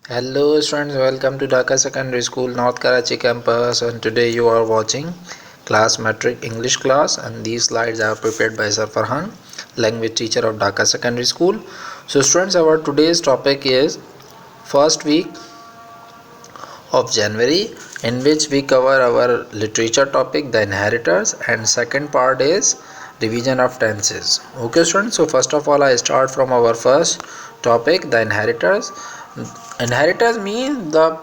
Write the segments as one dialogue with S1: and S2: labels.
S1: Hello students, welcome to Dhaka Secondary School, North Karachi campus, and today you are watching class metric English class, and these slides are prepared by Sir Farhan, language teacher of Dhaka Secondary School. So students, our today's topic is first week of January, in which we cover our literature topic, the inheritors, and second part is division of tenses. Okay students, so first of all I start from our first topic, the inheritors. Inheritors means the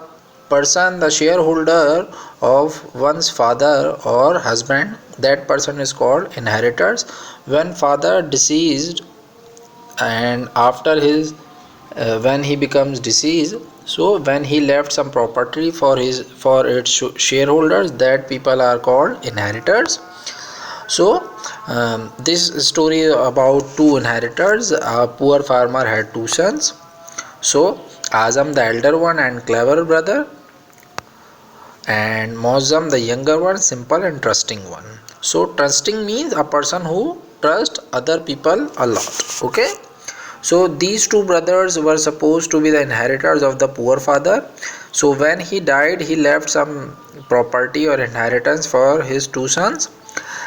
S1: person, the shareholder of one's father or husband, that person is called inheritors. When father deceased and after his when he becomes deceased, so when he left some property for its shareholders, that people are called inheritors. So this story about two inheritors. A poor farmer had two sons. So Azam the elder one and clever brother, and Mozam the younger one, simple and trusting one. So trusting means a person who trusts other people a lot. Okay. So these two brothers were supposed to be the inheritors of the poor father. So when he died, he left some property or inheritance for his two sons,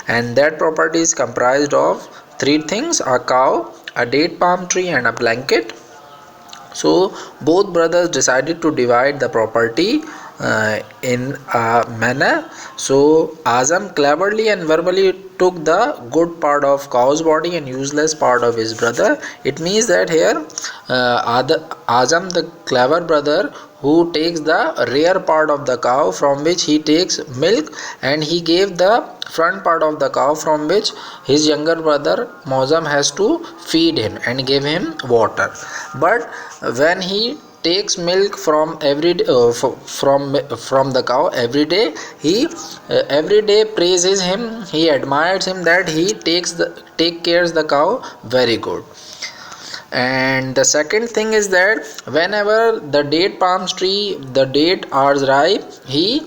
S1: and that property is comprised of three things: a cow, a date palm tree, and a blanket. So both brothers decided to divide the property in a manner. So Azam cleverly and verbally took the good part of cow's body and useless part of his brother. It means that here Azam the clever brother who takes the rear part of the cow from which he takes milk, and he gave the front part of the cow from which his younger brother Mozam has to feed him and give him water. But when he takes milk from from the cow every day, he every day praises him, he admires him that he take cares the cow very good. And the second thing is that whenever the date palm tree, the date are ripe, he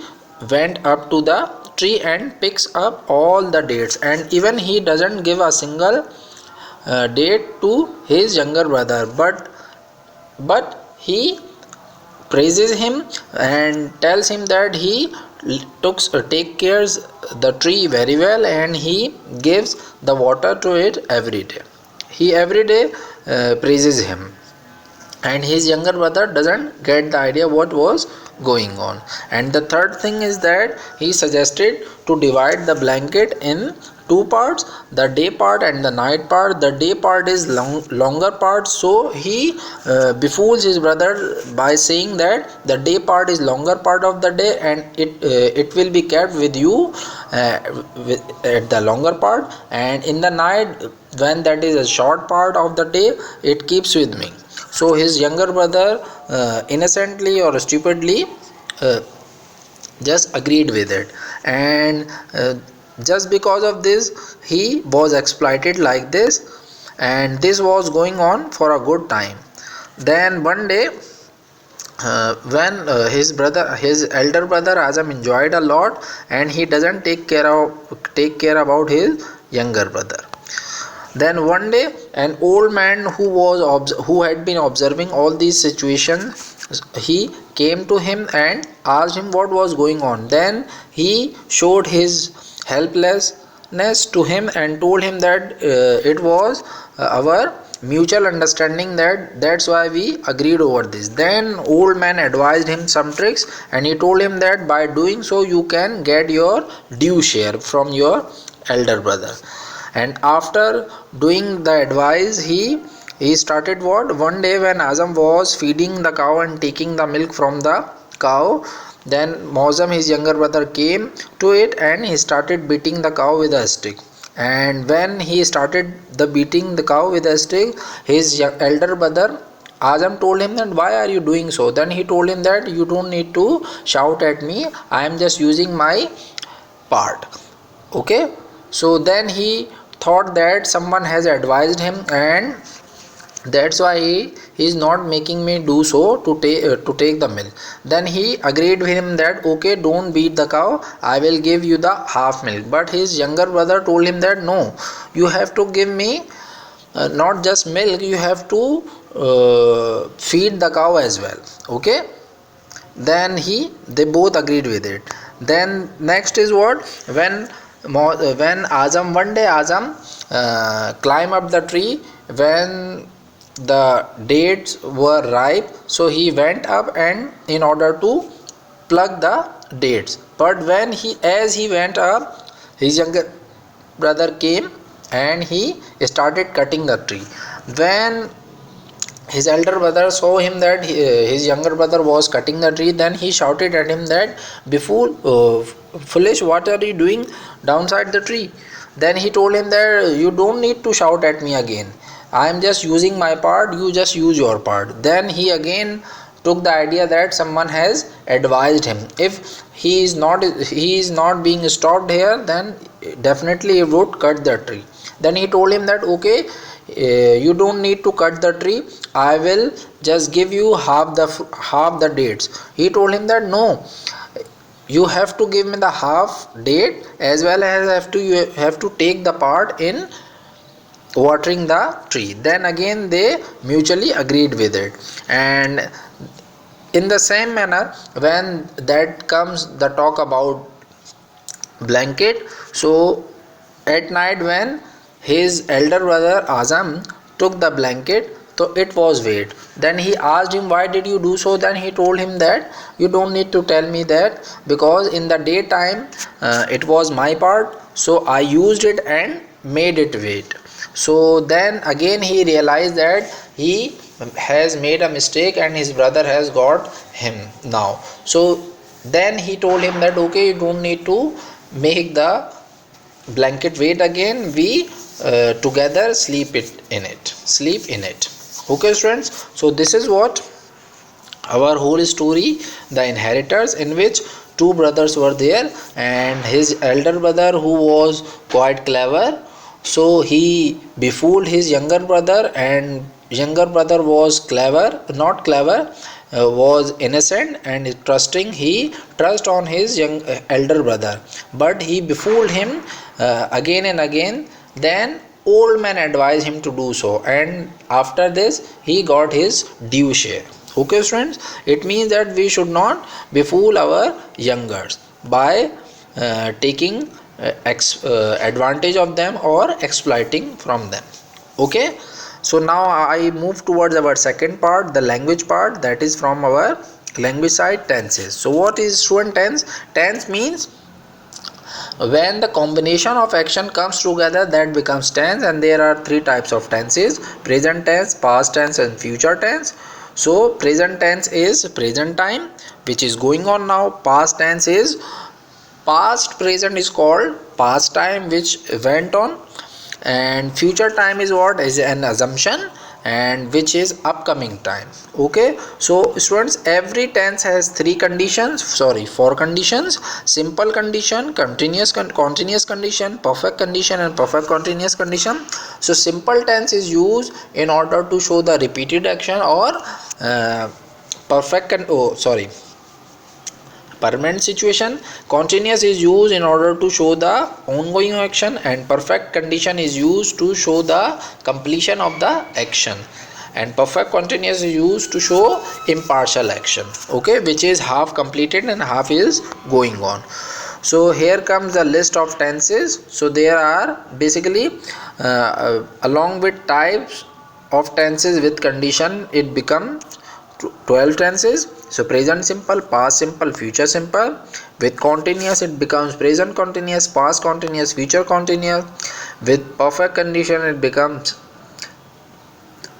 S1: went up to the tree and picks up all the dates, and even he doesn't give a single date to his younger brother, but he praises him and tells him that he take cares the tree very well, and he gives the water to it every day. He every day praises him, and his younger brother doesn't get the idea what was going on. And the third thing is that he suggested to divide the blanket in two parts, the day part and the night part. The day part is longer part, so he befools his brother by saying that the day part is longer part of the day, and it will be kept with you at the longer part, and in the night when that is a short part of the day, it keeps with me. So his younger brother innocently or stupidly uh, just agreed with it, and just because of this he was exploited like this, and this was going on for a good time. Then one day when his elder brother Azam enjoyed a lot, and he doesn't take care about his younger brother. Then one day an old man who had been observing all these situations, he came to him and asked him what was going on. Then he showed his helplessness to him and told him that it was our mutual understanding, that's why we agreed over this. Then old man advised him some tricks, and he told him that by doing so you can get your due share from your elder brother. And after doing the advice, he started what one day when Azam was feeding the cow and taking the milk from the cow, then Mozam his younger brother came to it and he started beating the cow with a stick. And when he started the beating the cow with a stick, his elder brother Azam told him that why are you doing so. Then he told him that you don't need to shout at me, I am just using my part. Okay. So then he thought that someone has advised him, and that's why he is not making me do so to take the milk. Then he agreed with him that okay, don't beat the cow, I will give you the half milk. But his younger brother told him that no, you have to give me not just milk, you have to feed the cow as well. Okay, then they both agreed with it. Then next is what, when Azam, one day Azam climb up the tree when the dates were ripe, so he went up and in order to pluck the dates. But when as he went up, his younger brother came and he started cutting the tree. When his elder brother saw him that his younger brother was cutting the tree, then he shouted at him that, "Befool, foolish, what are you doing downside the tree?" Then he told him that, "You don't need to shout at me again. I am just using my part, you just use your part." Then he again took the idea that someone has advised him. If he is not being stopped here, then definitely he would cut the tree. Then he told him that, "Okay, you don't need to cut the tree, I will just give you half the dates." He told him that, "No, you have to give me the half date, as well as you have to take the part in watering the tree." Then again they mutually agreed with it. And in the same manner, when that comes the talk about blanket, so at night when his elder brother Azam took the blanket, so it was wet. Then he asked him, "Why did you do so?" Then he told him that, "You don't need to tell me that, because in the daytime it was my part, so I used it and made it wet." So then again he realized that he has made a mistake and his brother has got him now. So then he told him that, "Okay, you don't need to make the blanket wait again, we together sleep in it." Okay students, so this is what our whole story, the inheritors, in which two brothers were there, and his elder brother, who was quite clever, so he befooled his younger brother, and younger brother was not clever, was innocent and trusting. He trust on his elder brother, but he befooled him again and again. Then old man advised him to do so, and after this he got his due share. Okay friends, it means that we should not befool our youngers by taking advantage of them or exploiting from them. Okay, so now I move towards our second part, the language part, that is from our language side, tenses. So what is student tense? Tense means when the combination of action comes together, that becomes tense. And there are three types of tenses: present tense, past tense and future tense. So present tense is present time, which is going on now. Past tense is past. Present is called past time, which went on. And future time is what is an assumption, and which is upcoming time. Okay, so students, every tense has four conditions: simple condition, continuous condition, perfect condition and perfect continuous condition. So simple tense is used in order to show the repeated action, or permanent situation. Continuous is used in order to show the ongoing action, and perfect condition is used to show the completion of the action, and perfect continuous is used to show impartial action, okay, which is half completed and half is going on. So here comes the list of tenses. So there are basically along with types of tenses with condition, it becomes 12 tenses. So present simple, past simple, future simple. With continuous, it becomes present continuous, past continuous, future continuous. With perfect condition, it becomes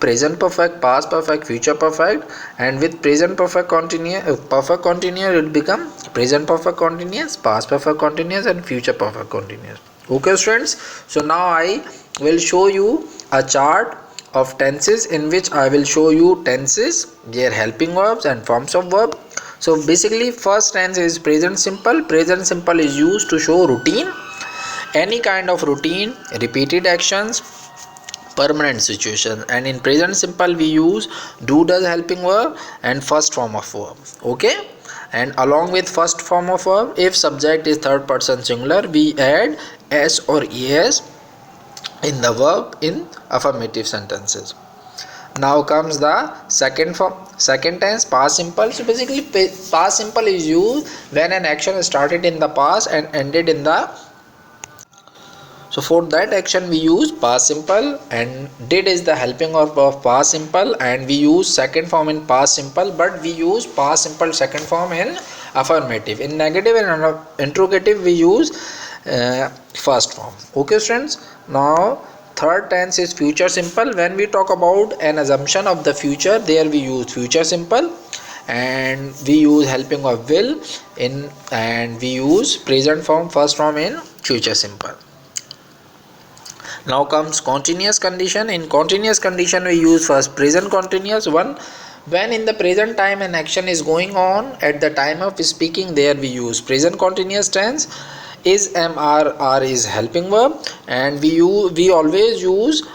S1: present perfect, past perfect, future perfect. And with present perfect continuous, it becomes present perfect continuous, past perfect continuous and future perfect continuous. Okay students, so now I will show you a chart of tenses, in which I will show you tenses, their helping verbs and forms of verb. So basically first tense is present simple. Present simple is used to show routine, any kind of routine, repeated actions, permanent situation. And in present simple we use do, does, helping verb and first form of verb. Okay, and along with first form of verb, if subject is third person singular, we add s or es in the verb in affirmative sentences. Now comes the second form, second tense, past simple. So basically past simple is used when an action started in the past and ended in the, so for that action we use past simple, and did is the helping of past simple, and we use second form in past simple, but we use past simple second form in affirmative. In negative and interrogative we use first form. Okay students, now third tense is future simple. When we talk about an assumption of the future, there we use future simple, and we use helping of will in, and we use present form first form in future simple. Now comes continuous condition. In continuous condition we use first present continuous one. When in the present time an action is going on at the time of speaking, there we use present continuous tense. Is, am, are is helping verb, and we always use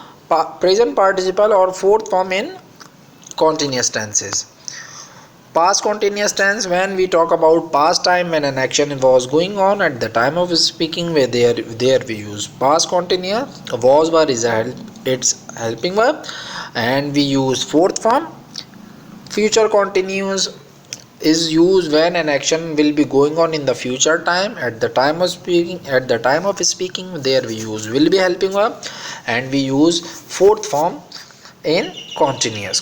S1: present participle or fourth form in continuous tenses. Past continuous tense, when we talk about past time when an action was going on at the time of speaking, where there we use past continuous. Was verb is its helping verb, and we use fourth form. Future continuous is used when an action will be going on in the future time at the time of speaking. At the time of speaking, there we use will be helping verb, and we use fourth form in continuous.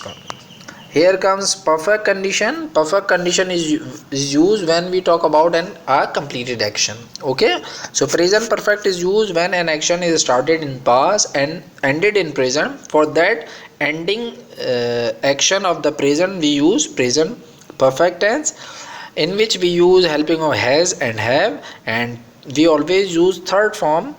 S1: Here comes perfect condition. Perfect condition is used when we talk about a completed action. Okay, so present perfect is used when an action is started in past and ended in present. For that ending action of the present, we use present perfect tense, in which we use helping of has and have, and we always use third form,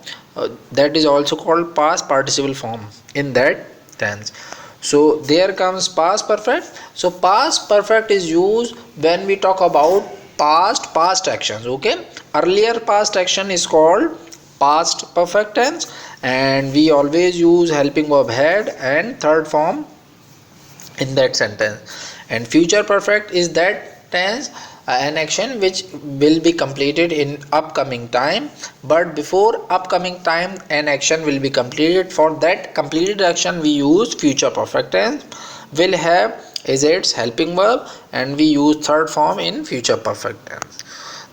S1: that is also called past participle form in that tense. So there comes past perfect. So past perfect is used when we talk about past actions. Okay, earlier past action is called past perfect tense, and we always use helping verb had and third form in that sentence. And future perfect is that tense, an action which will be completed in upcoming time, but before upcoming time an action will be completed. For that completed action we use future perfect tense. Will have is its helping verb, and we use third form in future perfect tense.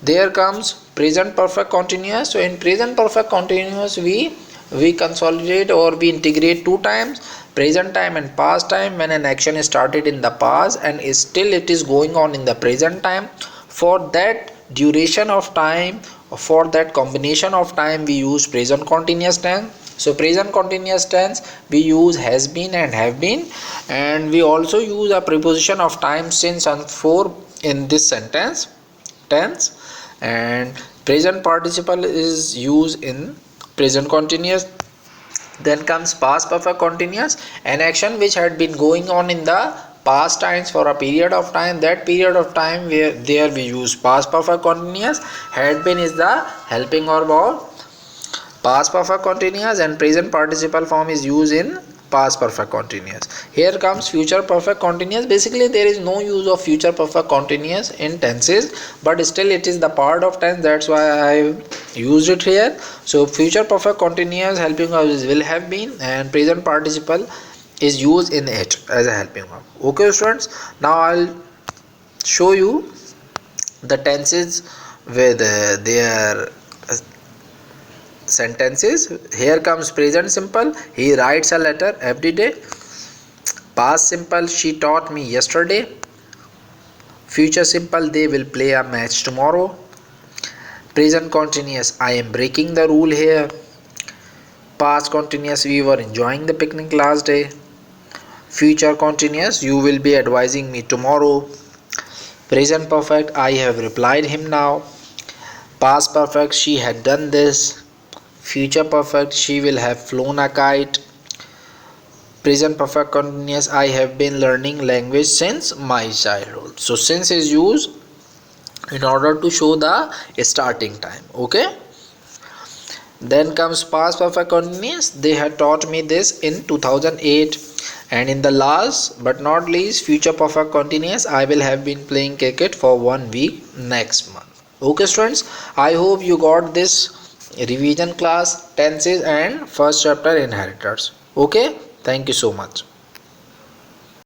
S1: There comes present perfect continuous. So in present perfect continuous we consolidate or we integrate two times, present time and past time, when an action is started in the past and is still it is going on in the present time. For that duration of time, for that combination of time, we use present continuous tense. So present continuous tense we use has been and have been, and we also use a preposition of time, since, and for in this sentence tense. And present participle is used in present continuous. Then comes past perfect continuous, an action which had been going on in the past times for a period of time. That period of time where there we use past perfect continuous. Had been is the helping verb of past perfect continuous, and present participle form is used in past perfect continuous. Here comes future perfect continuous. Basically there is no use of future perfect continuous in tenses, but still it is the part of tense, that's why I used it here. So future perfect continuous helping verb is will have been, and present participle is used in it as a helping verb. Okay students, now I'll show you the tenses with their sentences. Here comes present simple, he writes a letter every day. Past simple, she taught me yesterday. Future simple, they will play a match tomorrow. Present continuous, I am breaking the rule here. Past continuous, we were enjoying the picnic last day. Future continuous, you will be advising me tomorrow. Present perfect, I have replied him now. Past perfect, she had done this. Future perfect, she will have flown a kite. Present perfect continuous, I have been learning language since my childhood. So since is used in order to show the starting time. Okay, then comes past perfect continuous, they had taught me this in 2008. And in the last but not least, future perfect continuous, I will have been playing cricket for 1 week next month. Okay students, I hope you got this revision class tenses and first chapter inheritors. Okay, thank you so much.